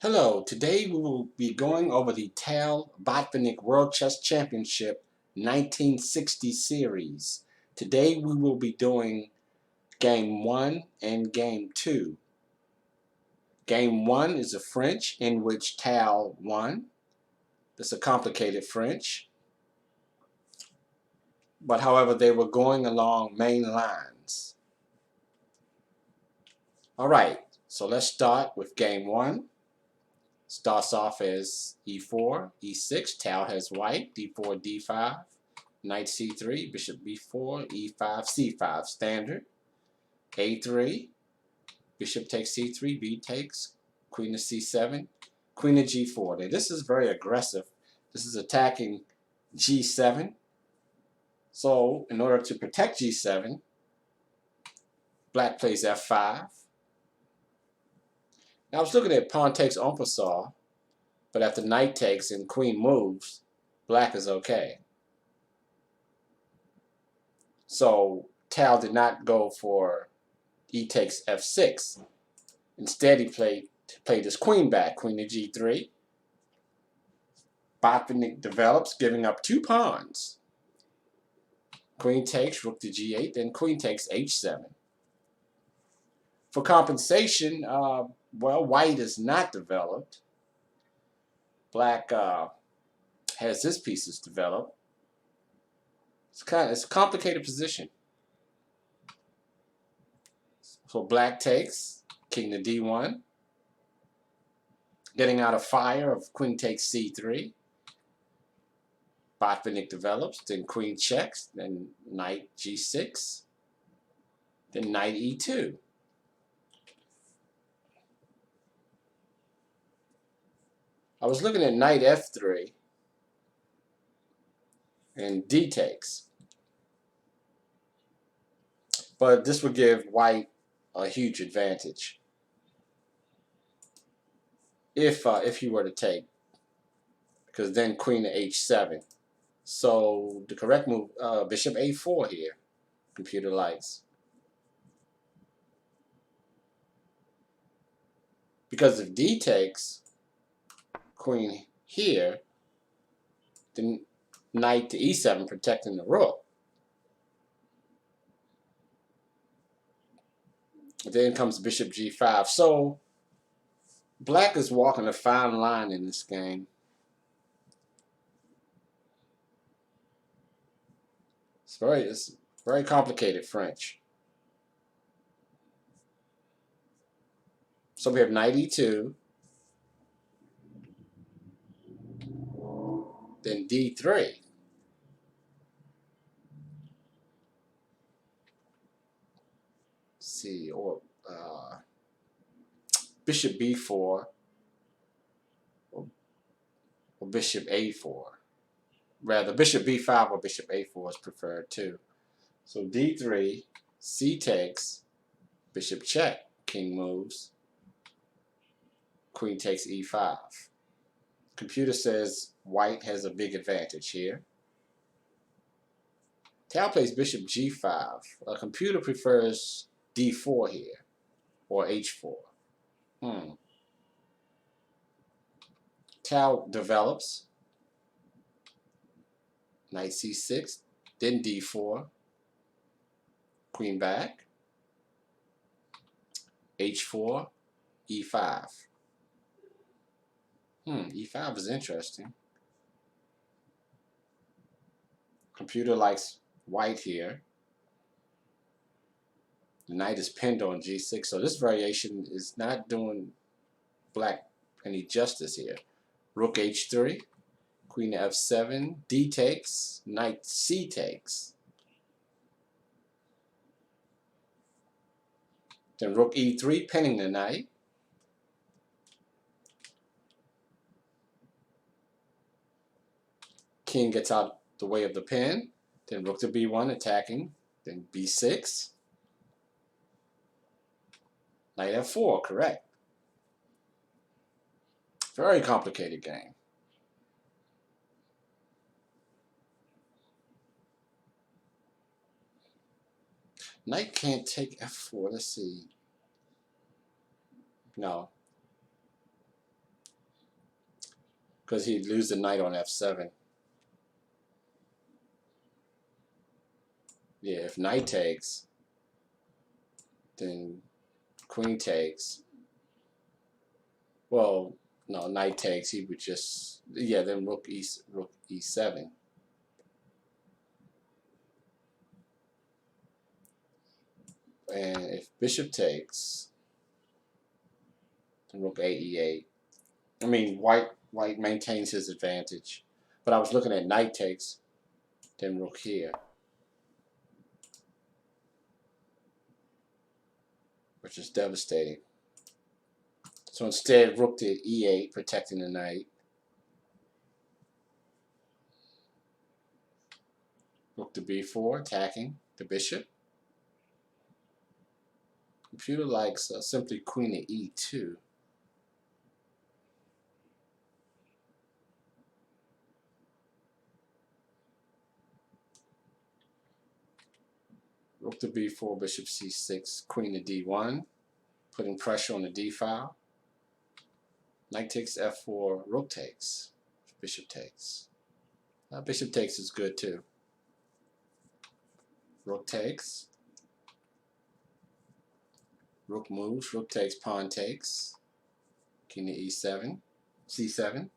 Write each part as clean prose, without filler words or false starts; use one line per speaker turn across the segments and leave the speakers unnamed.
Hello, today we will be going over the Tal-Botvinnik World Chess Championship 1960 series. Today we will be doing Game 1 and Game 2. Game 1 is a French in which Tal won. It's a complicated French. But however, they were going along main lines. Alright, so let's start with Game 1. Starts off as e4, e6, Tal has white, d4, d5, knight c3, bishop b4, e5, c5, standard, a3, bishop takes c3, b takes, queen to c7, queen to g4. Now this is very aggressive. This is attacking g7. So in order to protect g7, black plays f5. Now I was looking at pawn takes en passant, but after knight takes and queen moves, black is okay. So Tal did not go for e takes f6. Instead, he played his queen back, queen to g3. Botvinnik develops, giving up two pawns. Queen takes, rook to g8, then queen takes h7. For compensation, well, white is not developed. Black has his pieces developed. It's a complicated position. So black takes, king to d1. Getting out of fire of queen takes c3. Botvinnik develops, then queen checks, then knight g6, then knight e2. I was looking at knight f3 and d takes, but this would give white a huge advantage if he were to take, because then queen to h7. So the correct move, bishop a4 here. Computer likes, because if d takes, queen here, then knight to e7 protecting the rook. Then comes bishop g5. So black is walking a fine line in this game. It's very complicated French. So we have knight e2, then d3. See, or bishop b4, or bishop a4. Rather, bishop b5 or bishop a4 is preferred too. So d3, c takes, bishop check, king moves, queen takes e5. Computer says white has a big advantage here. Tal plays bishop g5. A computer prefers d4 here, or h4. Tal develops, knight c6, then d4, queen back, h4, e5. E5 is interesting. Computer likes white here. The knight is pinned on g6, so this variation is not doing black any justice here. Rook h3, queen to f7, d takes, knight c takes. Then rook e3, pinning the knight. King gets out the way of the pin. Then rook to b1, attacking. Then b6. Knight f4, correct. Very complicated game. Knight can't take f4. Let's see. No. because he'd lose the knight on f7. Yeah, if knight takes, then queen takes. Well, no, knight takes. He would just, yeah. Then rook e7. And if bishop takes, then rook e8. I mean, white maintains his advantage. But I was looking at knight takes, then rook here, which is devastating. So instead, rook to e8, protecting the knight. Rook to b4, attacking the bishop. Computer likes simply queen to e2. Rook to b4, bishop c6, queen to d1, putting pressure on the d file. Knight takes f4, rook takes, bishop takes. Bishop takes is good too. Rook takes. Rook moves, rook takes, pawn takes. King to e7, c7.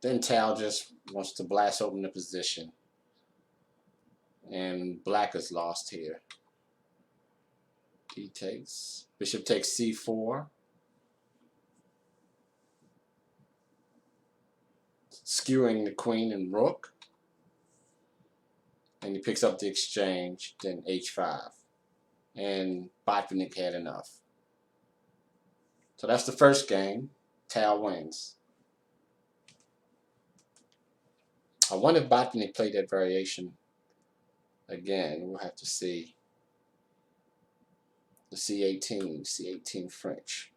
Then Tal just wants to blast open the position. And black is lost here. D takes. Bishop takes c4. Skewing the queen and rook. And he picks up the exchange, then h5. And Botvinnik had enough. So that's the first game. Tal wins. I wonder if Botvinnik played that variation again. We'll have to see. The C18 French.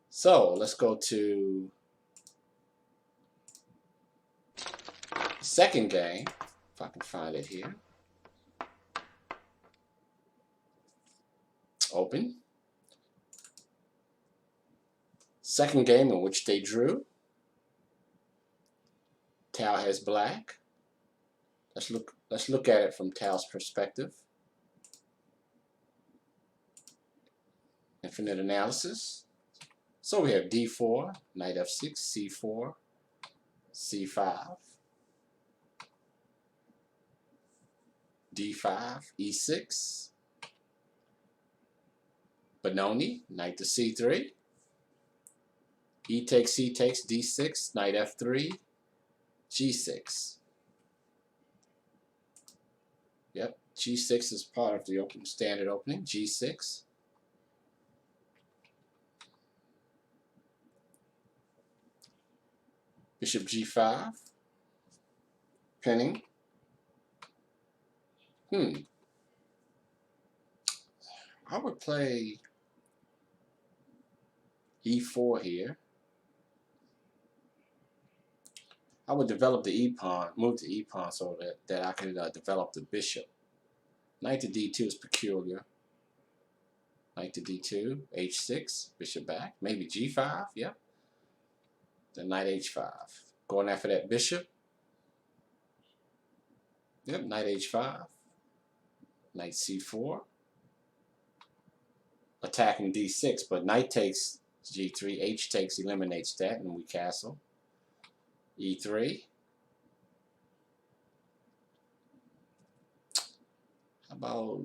So let's go to the second game, if I can find it here. Open. Second game in which they drew. Tal has black. Let's look at it from Tal's perspective. Infinite analysis. So we have d4, knight f6, c4, c5, d5, e6, Benoni, knight to c3, e takes, c takes, d6, knight f3, g6. Yep, g6 is part of the standard opening, g6. Bishop g5, pinning. I would play e4 here. I would develop the e-pawn, move the e-pawn so that I could develop the bishop. Knight to d2 is peculiar. Knight to d2, h6, bishop back, maybe g5, yep. Then knight h5. Going after that bishop. Yep, knight h5. Knight c4. Attacking d6, but knight takes g3, h takes eliminates that, and we castle. e3. How about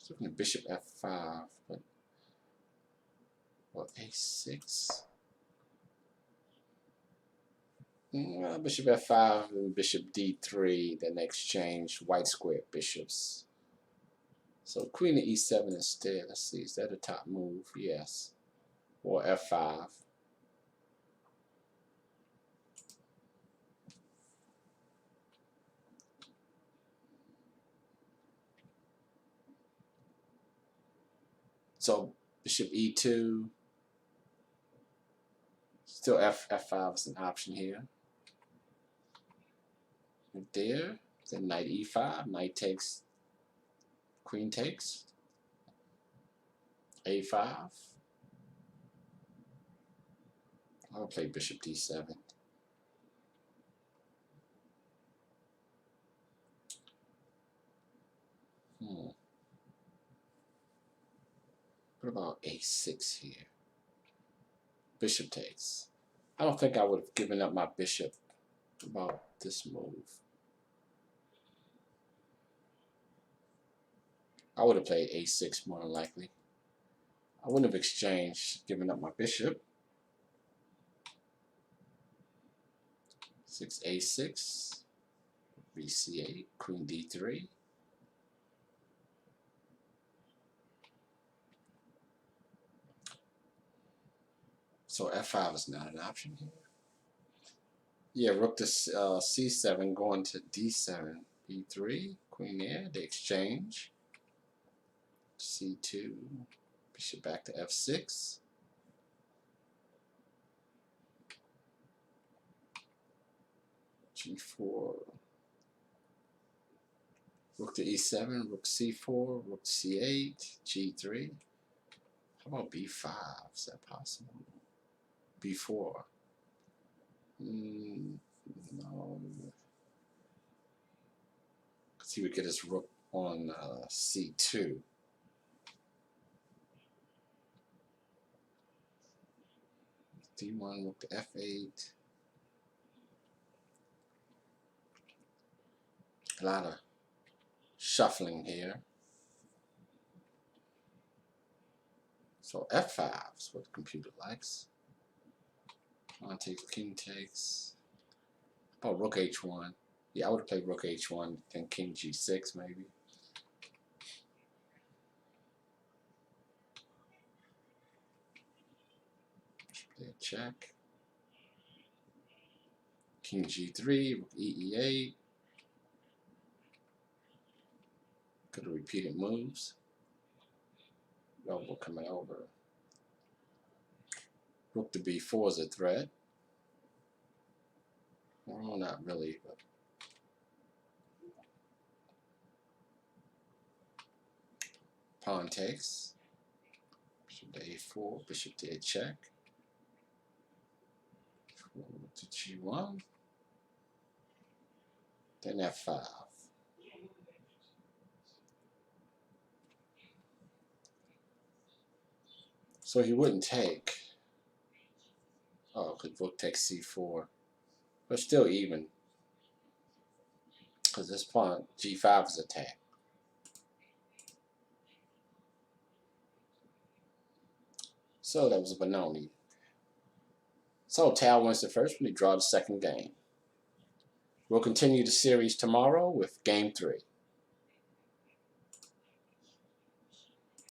looking at bishop f5, but well, a6. Bishop f5 and bishop d3, then exchange white square bishops. So queen to e7 instead. Let's see, is that a top move? Yes. Or f5. So bishop e2. Still f5 is an option here. Right there. Then knight e5, knight takes, queen takes, a5. I'll play bishop d7. What about a6 here? Bishop takes. I don't think I would have given up my bishop about this move. I would have played a6 more than likely. I wouldn't have exchanged, given up my bishop. 6a6, bc8, queen d3. So f5 is not an option here. Yeah, rook to c7, going to d7, b3, queen there, they exchange. c2, bishop back to f6. g4, rook to e7, rook c4, rook c8, g3. How about b5? Is that possible? b4. No. Because he would get his rook on c2. d1, rook to f8. A lot of shuffling here. So f5 is what the computer likes. Pawn takes, king takes. How about rook h1? Yeah, I would have played rook h1, then king g6 maybe. Play a check. King g3, rook e8. Could have repeated moves. Oh, we're coming over. Rook to b4 is a threat. Well, not really, but pawn takes. Bishop to a4, bishop to a check. Rook to g1. Then f5. So he wouldn't take. Oh, because rook takes c4. But still even. Because this pawn, g5 is attacked. So that was a Benoni. So Tal wins the first one. He draw the second game. We'll continue the series tomorrow with game 3.